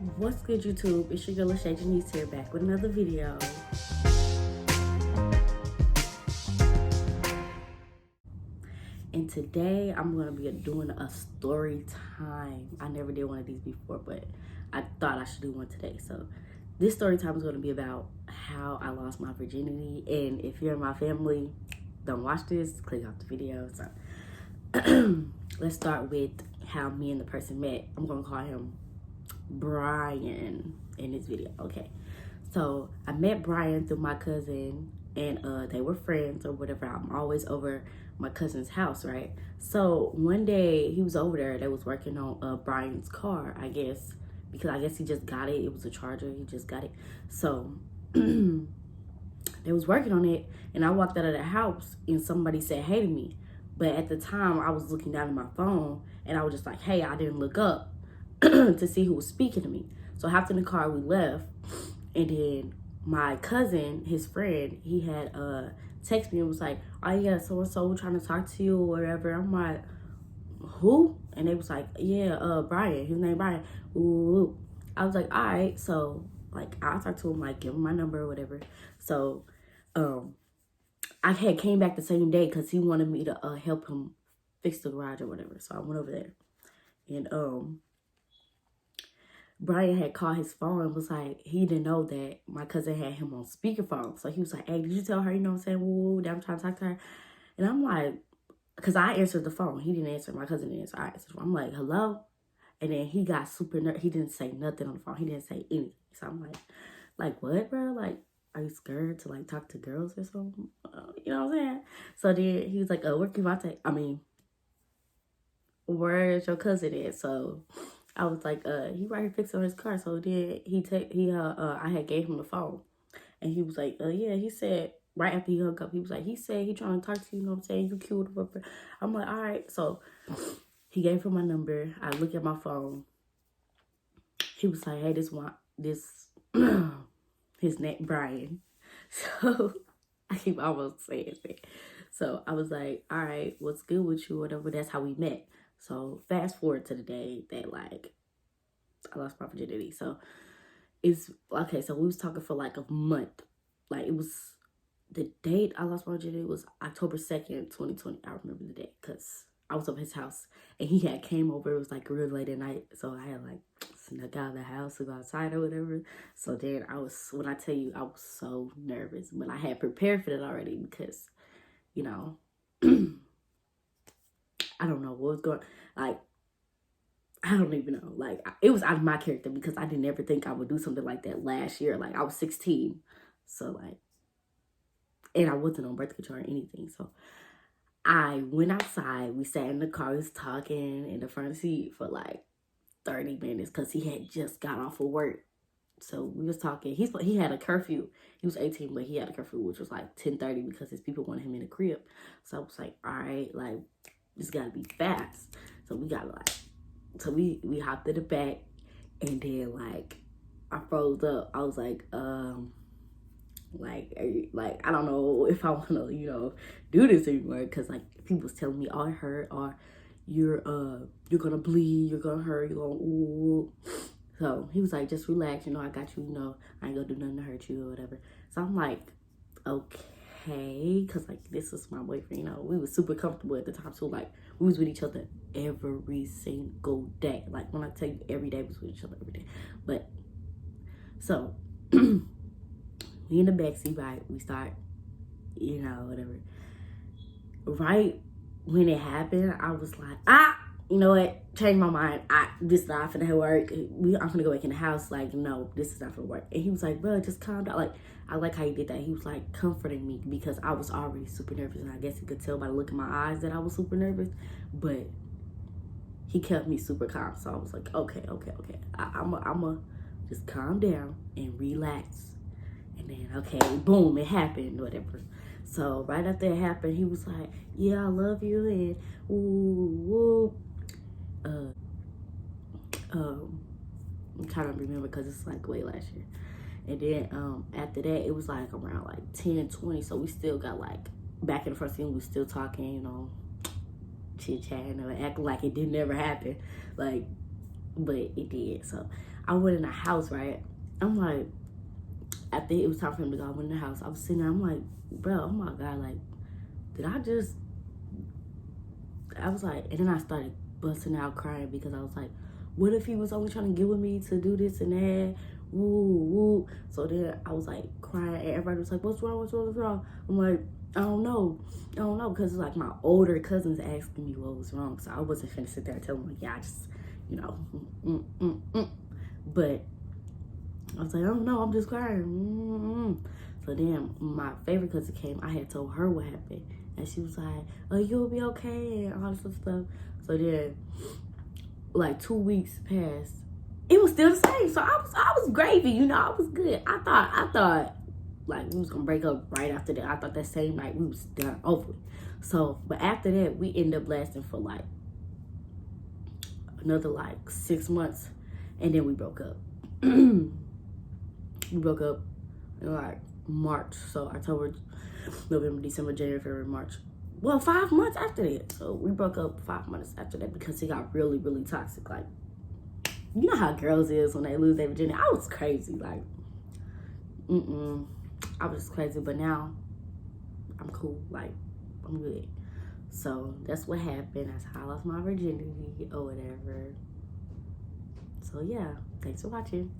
What's good, YouTube? It's your girl Virginity here, back with another video. And today I'm gonna be doing a story time. I never did one of these before, but I thought I should do one today. So this story time is gonna be about how I lost my virginity. And if you're in my family, don't watch this, click off the video. So let's start with how me and the person met. I'm gonna call him Brian in this video. Okay, so I met Brian through my cousin, and they were friends or whatever. I'm always over my cousin's house, right? So one day he was over there. They was working on Brian's car, I guess, because I guess he just got it. It was a Charger. He just got it. So they was working on it, and I walked out of the house, and somebody said hey to me. But at the time, I was looking down at my phone, and I was just like, hey, I didn't look up to see who was speaking to me. So I hopped in the car, we left, and then my cousin, his friend, he had text me and was like, oh yeah, so-and-so trying to talk to you or whatever. I'm like, who? And they was like, yeah, Brian, his name Brian. Ooh. I was like, all right. So like I talked to him, like give him my number or whatever. So I had came back the same day because he wanted me to help him fix the garage or whatever. So I went over there, and Brian had called his phone and was like, he didn't know that my cousin had him on speakerphone. So he was like, hey, did you tell her, you know what I'm saying? Woo, that I'm trying to talk to her. And I'm like, because I answered the phone. He didn't answer. My cousin didn't answer. I answered. I'm like, hello? And then he got super nervous. He didn't say nothing on the phone. He didn't say anything. So I'm like what, bro? Like, are you scared to, like, talk to girls or something? You know what I'm saying? So then he was like, where Kivante? I mean, where's your cousin at? So I was like, he right here fixing his car. So then I had gave him the phone, and he was like, yeah, he said right after he hung up, he was like, he said he trying to talk to you, you know what I'm saying? You cute, whatever. I'm like, all right. So he gave him my number. I look at my phone. He was like, hey, his name Brian. So I keep almost saying that. So I was like, all right, what's good with you, whatever. That's how we met. So fast forward to the day that, like, I lost my virginity. So it's okay. So we was talking for like a month. Like, it was the date I lost my virginity was October 2nd, 2020. I remember the date because I was up at his house and he had came over. It was like real late at night. So I had like snuck out of the house to go outside or whatever. So then when I tell you, I was so nervous, but I had prepared for that already because, you know, I don't know what was going, like, I don't even know. Like, it was out of my character because I didn't ever think I would do something like that last year. Like, I was 16. So, like, and I wasn't on birth control or anything. So I went outside. We sat in the car. We was talking in the front seat for like 30 minutes because he had just got off of work. So we was talking. He had a curfew. He was 18, but he had a curfew, which was like 10:30 because his people wanted him in the crib. So I was like, all right, like, this got to be fast. So we got like, so we hopped in the back, and then like I froze up. I was like, I don't know if I want to, you know, do this anymore because like people was telling me, oh, it hurt, or you're gonna bleed, you're gonna hurt, you're gonna ooh. So he was like, just relax, you know, I got you, you know, I ain't gonna do nothing to hurt you or whatever. So I'm like, okay, because like this is my boyfriend, you know, we was super comfortable at the time. So like we was with each other every single day. Like when I tell you every day, we was with each other every day. But so we in the backseat, right? We start, you know, whatever. Right when it happened, I was like, you know what? Change my mind. This is not finna work. I'm finna go back in the house. Like, no, this is not finna work. And he was like, bro, just calm down. Like, I like how he did that. He was like comforting me because I was already super nervous. And I guess he could tell by the look in my eyes that I was super nervous. But he kept me super calm. So I was like, okay. I'm a just calm down and relax. And then, okay, boom, it happened, whatever. So right after it happened, he was like, yeah, I love you, and ooh. I'm trying to remember because it's like way last year. And then after that, it was like around like 10-20. So we still got like back in the first scene, we still talking, you know, chit-chatting or acting like it didn't ever happen. Like, but it did. So I went in the house, right? I'm like, I think it was time for him to go. I went in the house. I was sitting there. I'm like, bro, oh my God, like, did I was like, and then I started busting out crying because I was like, what if he was only trying to get with me to do this and that? Woo, woo. So then I was like crying, and everybody was like, what's wrong, what's wrong, what's wrong? I'm like, I don't know, because it's like my older cousins asking me what was wrong. So I wasn't finna sit there and tell them, like, yeah, I just, you know, But I was like, I don't know, I'm just crying. So then my favorite cousin came. I had told her what happened. And she was like, oh, you'll be okay, and all this other stuff. So then, like 2 weeks passed. It was still the same. So I was gravy, you know, I was good. I thought like we was gonna break up right after that. I thought that same night we was done over. So, but after that, we ended up lasting for like another like 6 months, and then we broke up. We broke up in like March. So October, November, December, January, February, March. Well, 5 months after that. So we broke up 5 months after that because he got really, really toxic. Like, you know how girls is when they lose their virginity. I was crazy. Like, I was crazy. But now, I'm cool. Like, I'm good. So that's what happened. That's how I lost my virginity or whatever. So yeah, thanks for watching.